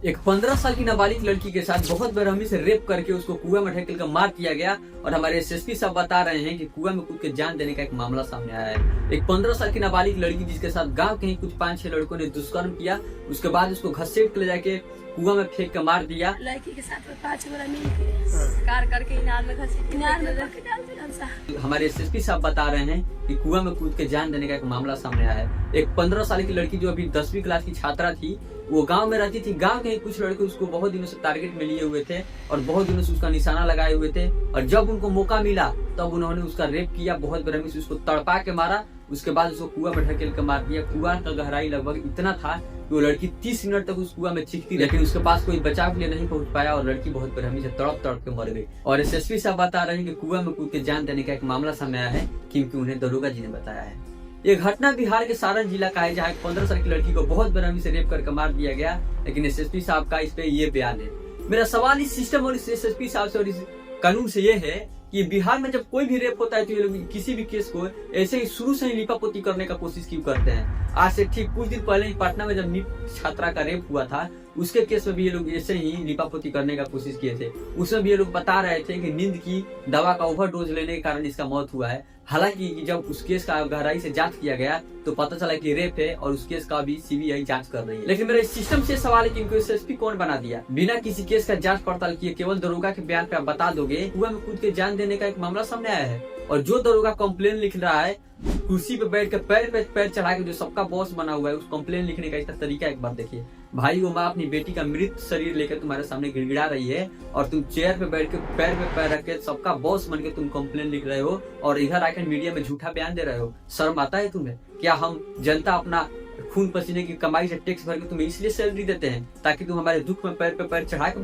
एक 15 साल की नाबालिग लड़की के साथ बहुत बेरहमी से रेप करके उसको कुएं में ढकेल कर मार दिया गया। और हमारे एसएसपी साहब बता रहे हैं कि कुएं में कूद के जान देने का एक मामला सामने आया है। एक 15 साल की नाबालिग लड़की जिसके साथ गांव के ही कुछ 5-6 लड़कों ने दुष्कर्म किया, उसके बाद उसको घसीट के ले जाके कुआं में फेंक के मार दिया। लड़की के साथ 5 गोरा मिल के कार करके इनार में रख के डाल दिया। हमारे एसएसपी साहब बता रहे हैं कि कुआं में कूद के जान देने का एक मामला सामने आया है। एक 15 साल की लड़की जो अभी 10वीं क्लास की छात्रा थी, वो गांव में रहती थी। गांव के कुछ लड़के उसको बहुत दिनों से टारगेट में लिए हुए थे और बहुत दिनों से उसका निशाना लगाए हुए थे। और जब उनको मौका मिला तब उन्होंने उसका रेप किया, बहुत बेरहमी से उसको तड़पा के मारा। उसके बाद उसको कुआं में ढकेल के मार दिया। कुआं का गहराई लगभग इतना था कि वो लड़की 30 मिनट तक उस कुआं में चीखती, लेकिन उसके पास कोई बचाव के लिए नहीं पहुंच पाया और लड़की बहुत बेरहमी से तड़प तड़प के मर गई। और एसएसपी साहब बता रहे हैं कि कुआं में कूद के जान देने का एक मामला सामने आया है, क्योंकि उन्हें दरोगा जी ने बताया है। ये घटना बिहार के सारण जिला का है, जहाँ 15 साल की लड़की को बहुत बेरहमी से रेप करके मार दिया गया। लेकिन एसएसपी साहब का इस पे ये बयान है। मेरा सवाल इस सिस्टम और इस एसएसपी साहब से और इस कानून से ये है कि बिहार में जब कोई भी रेप होता है तो ये लोग किसी भी केस को ऐसे ही शुरू से ही लिपापोती करने का कोशिश क्यों करते हैं। आज से ठीक कुछ दिन पहले ही पटना में जब नीट छात्रा का रेप हुआ था, उसके केस में भी ये लोग ऐसे ही लिपापोती करने का कोशिश किए थे। उसमें भी ये लोग बता रहे थे कि नींद की दवा का ओवरडोज लेने के कारण इसका मौत हुआ है। हालांकि जब उस केस का गहराई से जांच किया गया तो पता चला कि रेप है और उस केस का भी सीबीआई जांच कर रही है। लेकिन मेरा इस सिस्टम से सवाल है कि इनको एसएसपी कौन बना दिया? बिना किसी केस का जांच पड़ताल किए केवल दरोगा के बयान पे आप बता दोगे कुएं में कूद के जान देने का एक मामला सामने आया है। और जो दरोगा कंप्लेन लिख रहा है, कुर्सी पे बैठ के पैर पे पैर चढ़ा के जो सबका बॉस बना हुआ है, उस कंप्लेन लिखने का इसका तरीका एक बार देखिए। भाई, वो माँ अपनी बेटी का मृत शरीर लेकर तुम्हारे सामने गिड़गिड़ा रही है और तुम चेयर पे बैठ के पैर पे पैर रख के सबका बॉस बन के तुम कंप्लेन लिख रहे हो और इधर आकर मीडिया में झूठा बयान दे रहे हो। शर्म आता है तुम्हें? क्या हम जनता अपना खून पसीने की कमाई से टैक्स भर के तुम्हें इसलिए सैलरी देते हैं ताकि तुम हमारे दुख में पैर पे पैर चढ़ा के